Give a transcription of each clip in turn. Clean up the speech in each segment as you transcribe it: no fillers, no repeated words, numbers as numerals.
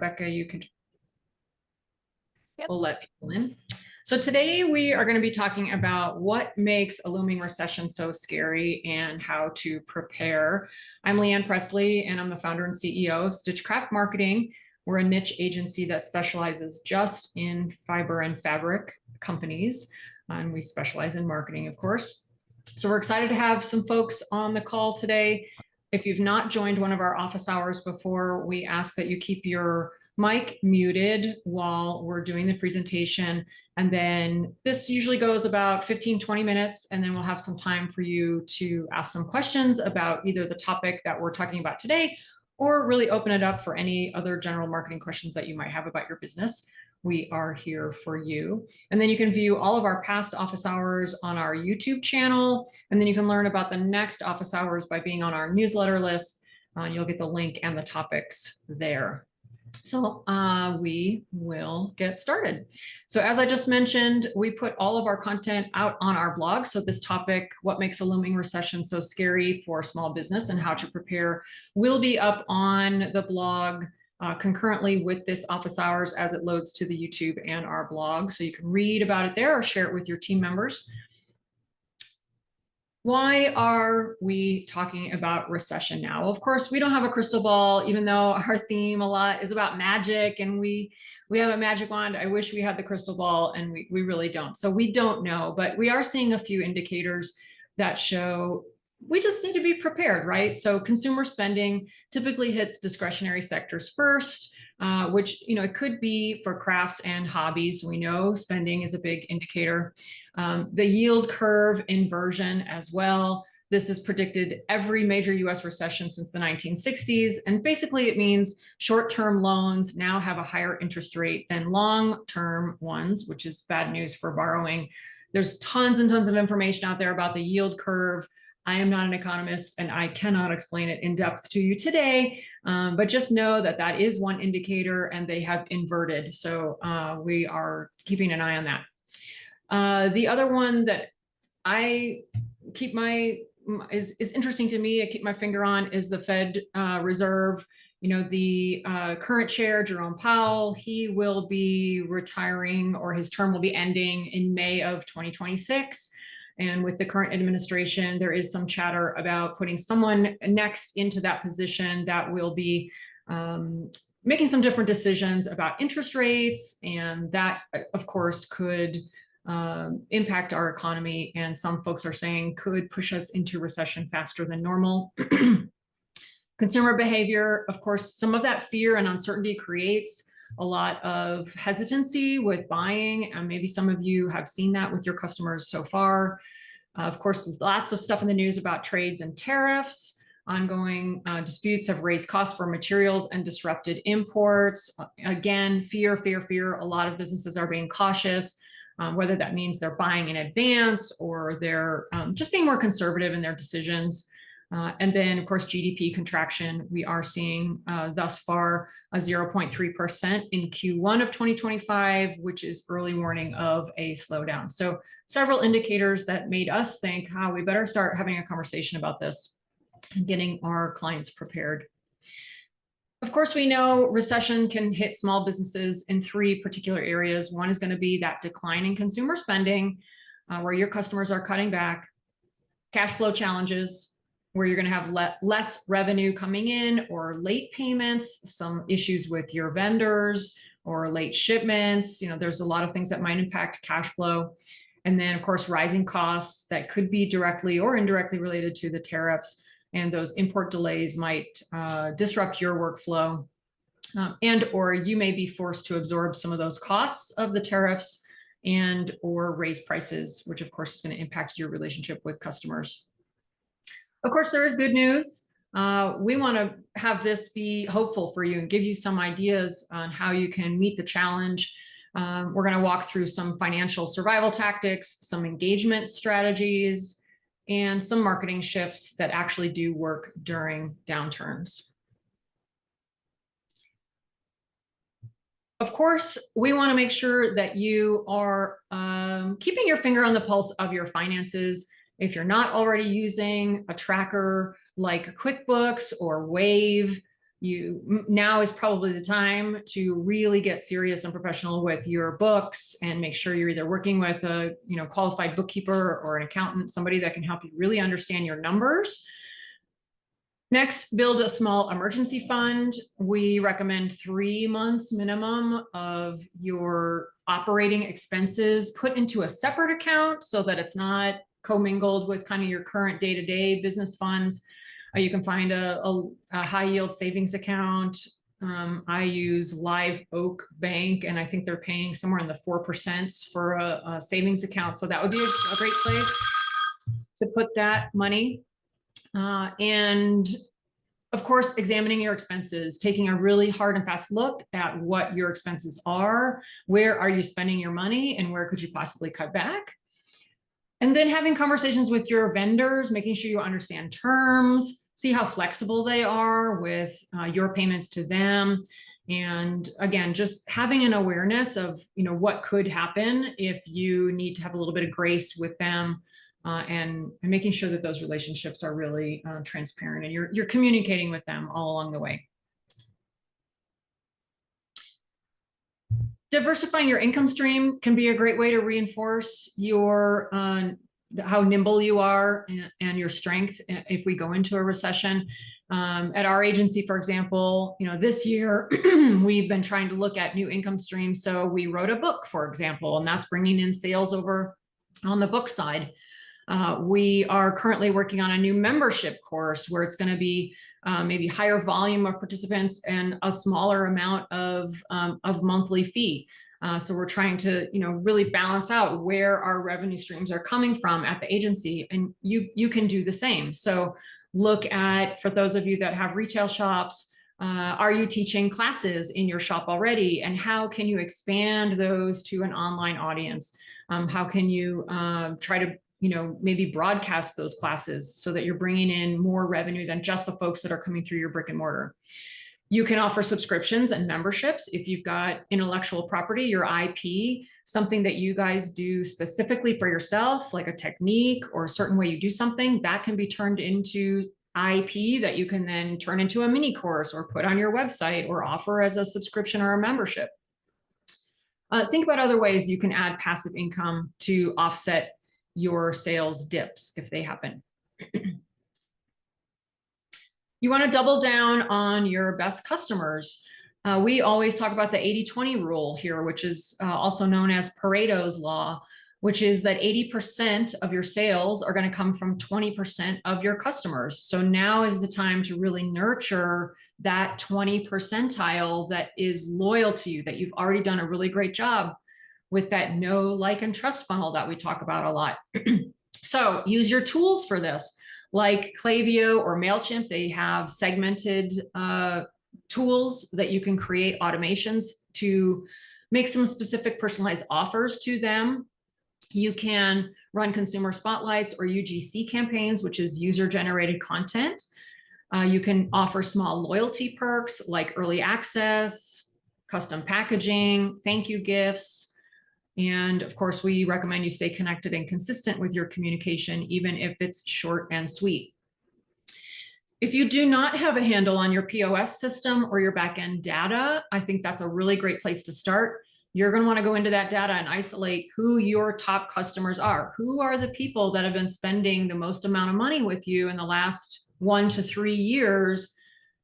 Rebecca, you can, Yep. we'll let people in. So today we are going to be talking about what makes a looming recession so scary and how to prepare. I'm Leanne Presley, and I'm the founder and CEO of Stitchcraft Marketing. We're a niche agency that specializes just in fiber and fabric companies, and we specialize in marketing, of course. So we're excited to have some folks on the call today. If you've not joined one of our office hours before, we ask that you keep your mic muted while we're doing the presentation. And then this usually goes about 15-20 minutes, and then we'll have some time for you to ask some questions about either the topic that we're talking about today, or really open it up for any other general marketing questions that you might have about your business. We are here for you. And then you can view all of our past office hours on our YouTube channel. And then you can learn about the next office hours by being on our newsletter list. You'll get the link and the topics there. So we will get started. So as I just mentioned, we put all of our content out on our blog. So this topic, what makes a looming recession so scary for small business and how to prepare, will be up on the blog concurrently with this office hours as it loads to the YouTube and our blog. So you can read about it there or share it with your team members. Why are we talking about recession now? Of course, we don't have a crystal ball, even though our theme a lot is about magic and we have a magic wand. I wish we had the crystal ball, and we really don't. So we don't know, but we are seeing a few indicators that show we just need to be prepared, right? So consumer spending typically hits discretionary sectors first, which, it could be for crafts and hobbies. We know spending is a big indicator. The yield curve inversion as well. This has predicted every major US recession since the 1960s. And basically it means short-term loans now have a higher interest rate than long-term ones, which is bad news for borrowing. There's tons and tons of information out there about the yield curve. I am not an economist and I cannot explain it in depth to you today, but just know that that is one indicator and they have inverted. So we are keeping an eye on that. The other one that I keep is interesting to me, I keep my finger on, is the Fed Reserve. The current chair, Jerome Powell, he will be retiring, or his term will be ending in May of 2026. And with the current administration, there is some chatter about putting someone next into that position that will be making some different decisions about interest rates. And that, of course, could impact our economy. And some folks are saying could push us into recession faster than normal. Consumer behavior, of course, some of that fear and uncertainty creates a lot of hesitancy with buying. And maybe some of you have seen that with your customers so far. Of course, lots of stuff in the news about trades and tariffs. Ongoing disputes have raised costs for materials and disrupted imports. Again, fear. A lot of businesses are being cautious, whether that means they're buying in advance or they're just being more conservative in their decisions. And then, of course, GDP contraction. We are seeing thus far a 0.3% in Q1 of 2025, which is early warning of a slowdown. So several indicators that made us think, we better start having a conversation about this and getting our clients prepared. Of course, we know recession can hit small businesses in three particular areas. One is going to be that decline in consumer spending, where your customers are cutting back, cash flow challenges, where you're going to have less revenue coming in, or late payments, some issues with your vendors, or late shipments. There's a lot of things that might impact cash flow. And then, of course, rising costs that could be directly or indirectly related to the tariffs. And those import delays might disrupt your workflow. Or you may be forced to absorb some of those costs of the tariffs and or raise prices, which of course is going to impact your relationship with customers. Of course, there is good news. We want to have this be hopeful for you and give you some ideas on how you can meet the challenge. We're going to walk through some financial survival tactics, some engagement strategies, and some marketing shifts that actually do work during downturns. Of course, we want to make sure that you are keeping your finger on the pulse of your finances. If you're not already using a tracker like QuickBooks or Wave, now is probably the time to really get serious and professional with your books and make sure you're either working with a qualified bookkeeper or an accountant, somebody that can help you really understand your numbers. Next, build a small emergency fund. We recommend 3 months minimum of your operating expenses put into a separate account so that it's not commingled with kind of your current day-to-day business funds. You can find a high yield savings account. I use Live Oak Bank, and I think they're paying somewhere in the 4% for a savings account. So that would be a great place to put that money. And of course, examining your expenses, taking a really hard and fast look at what your expenses are, where are you spending your money, and where could you possibly cut back? And then having conversations with your vendors, making sure you understand terms, see how flexible they are with your payments to them. And again, just having an awareness of what could happen if you need to have a little bit of grace with them. And making sure that those relationships are really transparent and you're communicating with them all along the way. Diversifying your income stream can be a great way to reinforce your how nimble you are and your strength if we go into a recession. At our agency, for example, this year we've been trying to look at new income streams. So we wrote a book, for example, and that's bringing in sales over on the book side. We are currently working on a new membership course where it's going to be maybe higher volume of participants and a smaller amount of monthly fee. So we're trying to, really balance out where our revenue streams are coming from at the agency, and you can do the same. So look at, for those of you that have retail shops, are you teaching classes in your shop already? And how can you expand those to an online audience? How can you try to maybe broadcast those classes so that you're bringing in more revenue than just the folks that are coming through your brick and mortar. You can offer subscriptions and memberships if you've got intellectual property, your IP, something that you guys do specifically for yourself, like a technique or a certain way you do something, that can be turned into IP that you can then turn into a mini course or put on your website or offer as a subscription or a membership. Think about other ways you can add passive income to offset your sales dips if they happen. You want to double down on your best customers. We always talk about the 80-20 rule here, which is also known as Pareto's law, which is that 80% of your sales are going to come from 20% of your customers. So now is the time to really nurture that 20 percentile that is loyal to you, that you've already done a really great job with that know, like, and trust funnel that we talk about a lot. So use your tools for this, like Klaviyo or MailChimp. They have segmented tools that you can create automations to make some specific personalized offers to them. You can run consumer spotlights or UGC campaigns, which is user-generated content. You can offer small loyalty perks like early access, custom packaging, thank you gifts. And of course, we recommend you stay connected and consistent with your communication, even if it's short and sweet. If you do not have a handle on your POS system or your backend data, I think that's a really great place to start. You're going to want to go into that data and isolate who your top customers are. Who are the people that have been spending the most amount of money with you in the last 1 to 3 years,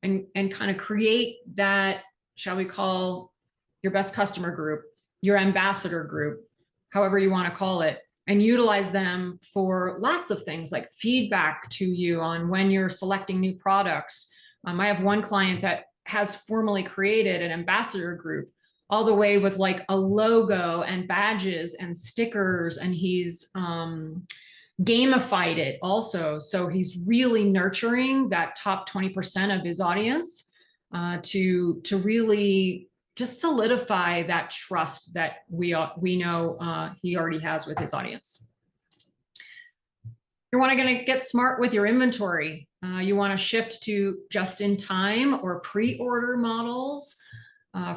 and kind of create that, shall we call, your best customer group, your ambassador group, however you want to call it, and utilize them for lots of things like feedback to you on when you're selecting new products. I have one client that has formally created an ambassador group all the way with like a logo and badges and stickers, and he's gamified it also. So he's really nurturing that top 20% of his audience to really just solidify that trust that we know he already has with his audience. You're going to get smart with your inventory. You want to shift to just-in-time or pre-order models.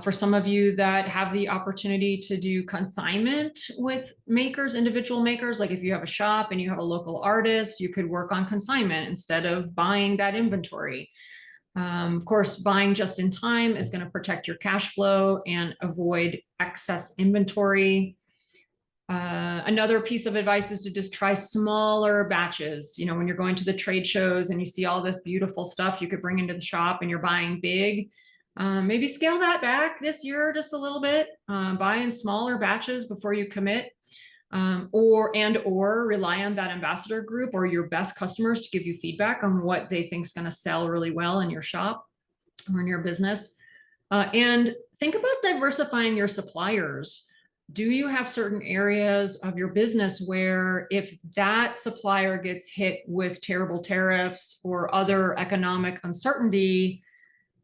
For some of you that have the opportunity to do consignment with makers, individual makers, like if you have a shop and you have a local artist, you could work on consignment instead of buying that inventory. Of course, buying just in time is going to protect your cash flow and avoid excess inventory. Another piece of advice is to just try smaller batches. You know, when you're going to the trade shows and you see all this beautiful stuff you could bring into the shop and you're buying big, maybe scale that back this year just a little bit. Buy in smaller batches before you commit. Or rely on that ambassador group or your best customers to give you feedback on what they think is going to sell really well in your shop or in your business. And think about diversifying your suppliers. Do you have certain areas of your business where if that supplier gets hit with terrible tariffs or other economic uncertainty,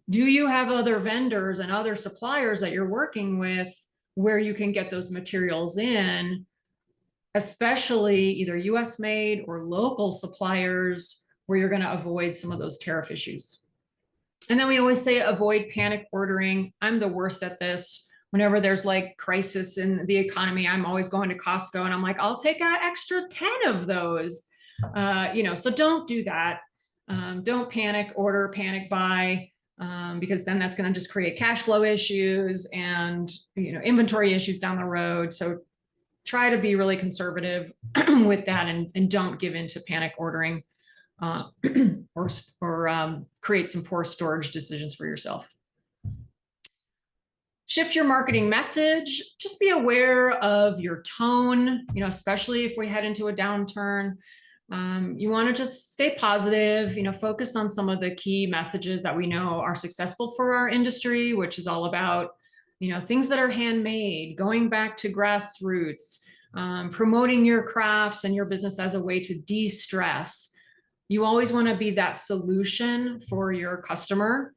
do you have other vendors and other suppliers that you're working with where you can get those materials in, especially either US made or local suppliers where you're going to avoid some of those tariff issues? And then we always say avoid panic ordering. I'm the worst at this. Whenever there's like crisis in the economy, I'm always going to Costco and I'm like, I'll take an extra 10 of those. So don't do that. Don't panic order, panic buy, because then that's going to just create cash flow issues and inventory issues down the road. So try to be really conservative with that and don't give in to panic ordering or create some poor storage decisions for yourself. Shift your marketing message. Just be aware of your tone, especially if we head into a downturn. You want to just stay positive, focus on some of the key messages that we know are successful for our industry, which is all about, things that are handmade, going back to grassroots, promoting your crafts and your business as a way to de-stress. You always want to be that solution for your customer.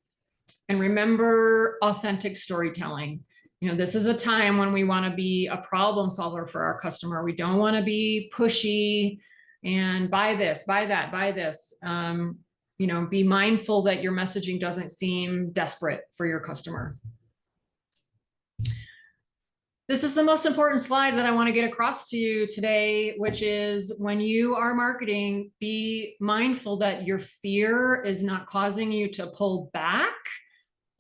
And remember authentic storytelling. This is a time when we want to be a problem solver for our customer. We don't want to be pushy and buy this, buy that, buy this. Be mindful that your messaging doesn't seem desperate for your customer. This is the most important slide that I want to get across to you today, which is when you are marketing, be mindful that your fear is not causing you to pull back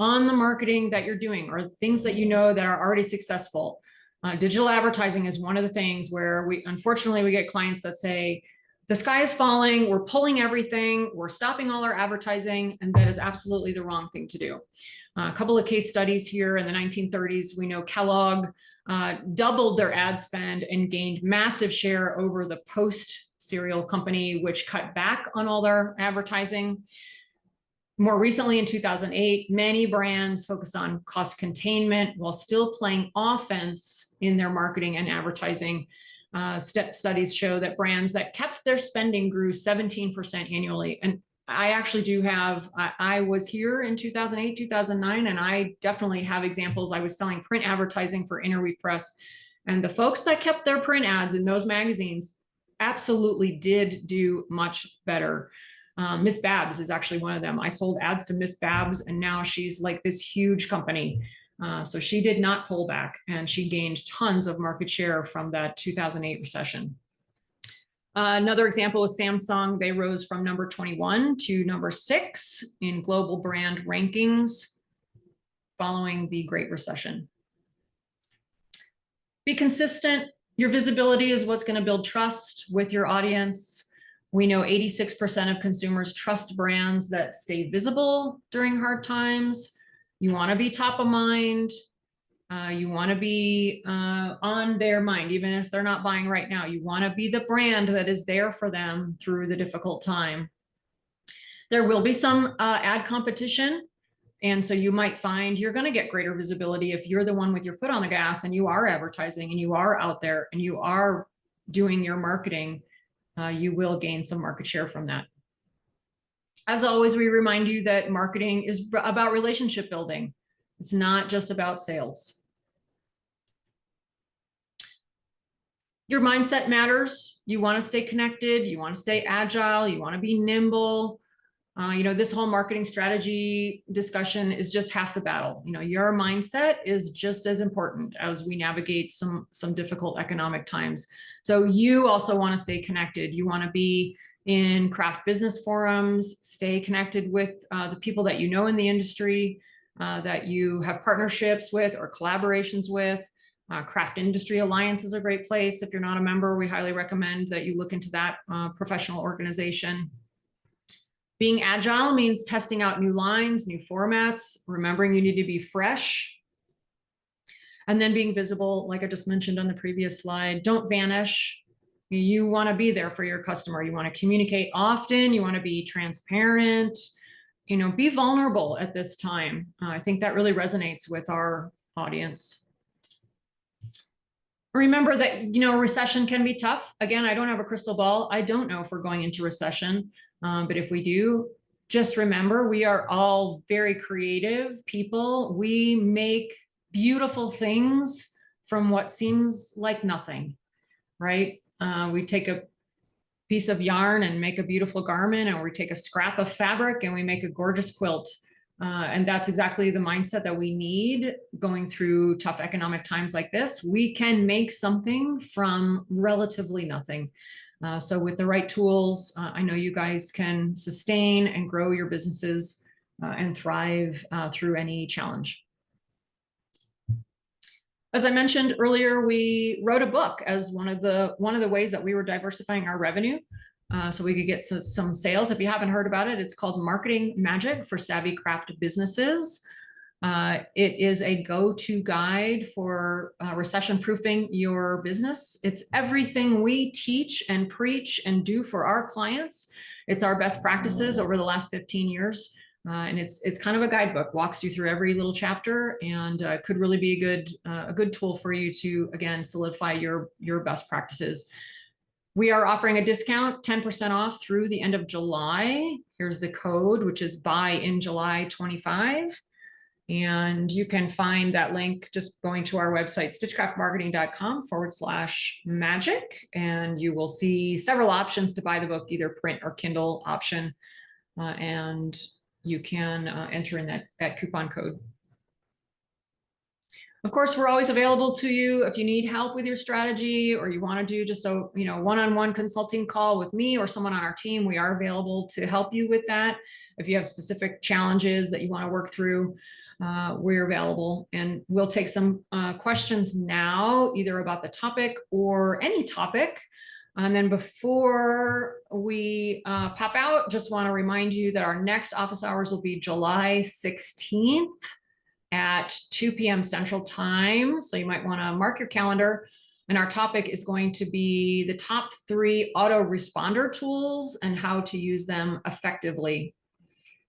on the marketing that you're doing or things that that are already successful. Digital advertising is one of the things where unfortunately we get clients that say, the sky is falling, we're pulling everything, we're stopping all our advertising, and that is absolutely the wrong thing to do. A couple of case studies here in the 1930s, we know Kellogg doubled their ad spend and gained massive share over the Post cereal company, which cut back on all their advertising. More recently, in 2008, many brands focused on cost containment while still playing offense in their marketing and advertising. Studies show that brands that kept their spending grew 17% annually. And I actually do have, I was here in 2008, 2009, and I definitely have examples. I was selling print advertising for Interweave Press, and the folks that kept their print ads in those magazines absolutely did do much better. Miss Babs is actually one of them. I sold ads to Miss Babs, and now she's like this huge company. So she did not pull back, and she gained tons of market share from that 2008 recession. Another example is Samsung. They rose from number 21 to number 6 in global brand rankings following the Great Recession. Be consistent. Your visibility is what's going to build trust with your audience. We know 86% of consumers trust brands that stay visible during hard times. You want to be top of mind. You want to be on their mind, even if they're not buying right now. You want to be the brand that is there for them through the difficult time. There will be some ad competition. And so you might find you're going to get greater visibility if you're the one with your foot on the gas and you are advertising and you are out there and you are doing your marketing. You will gain some market share from that. As always, we remind you that marketing is about relationship building. It's not just about sales. Your mindset matters. You want to stay connected. You want to stay agile. You want to be nimble. This whole marketing strategy discussion is just half the battle. Your mindset is just as important as we navigate some difficult economic times. So you also want to stay connected. You want to be in craft business forums, stay connected with the people that you know in the industry, that you have partnerships with or collaborations with. Craft Industry Alliance is a great place. If you're not a member, we highly recommend that you look into that professional organization. Being agile means testing out new lines, new formats, remembering you need to be fresh. And then being visible, like I just mentioned on the previous slide, don't vanish. You want to be there for your customer. You want to communicate often. You want to be transparent. Be vulnerable at this time. I think that really resonates with our audience. Remember that, recession can be tough. Again, I don't have a crystal ball. I don't know if we're going into recession, but if we do, just remember we are all very creative people. We make beautiful things from what seems like nothing, right? We take a piece of yarn and make a beautiful garment, and we take a scrap of fabric and we make a gorgeous quilt. And that's exactly the mindset that we need going through tough economic times like this. We can make something from relatively nothing. So with the right tools, I know you guys can sustain and grow your businesses and thrive through any challenge. As I mentioned earlier, we wrote a book as one of the ways that we were diversifying our revenue. So we could get some sales. If you haven't heard about it, it's called Marketing Magic for Savvy Craft Businesses. It is a go-to guide for recession-proofing your business. It's everything we teach and preach and do for our clients. It's our best practices over the last 15 years. And it's kind of a guidebook, walks you through every little chapter, and could really be a good tool for you to, again, solidify your best practices. We are offering a discount, 10% off through the end of July. Here's the code, which is buy in July 25. And you can find that link just going to our website, stitchcraftmarketing.com/magic. And you will see several options to buy the book, either print or Kindle option. And you can enter in that coupon code. Of course, we're always available to you if you need help with your strategy, or you want to do just a one-on-one consulting call with me or someone on our team. We are available to help you with that. If you have specific challenges that you want to work through, we're available, and we'll take some questions now, either about the topic or any topic. And then before we pop out, just want to remind you that our next office hours will be July 16th. At 2 p.m. Central Time. So you might want to mark your calendar. And our topic is going to be the top 3 autoresponder tools and how to use them effectively.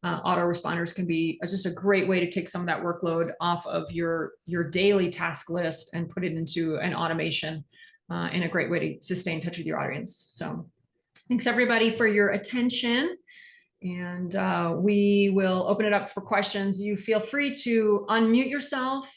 Autoresponders can be just a great way to take some of that workload off of your daily task list and put it into an automation, and a great way to stay in touch with your audience. So thanks everybody for your attention. And we will open it up for questions. You feel free to unmute yourself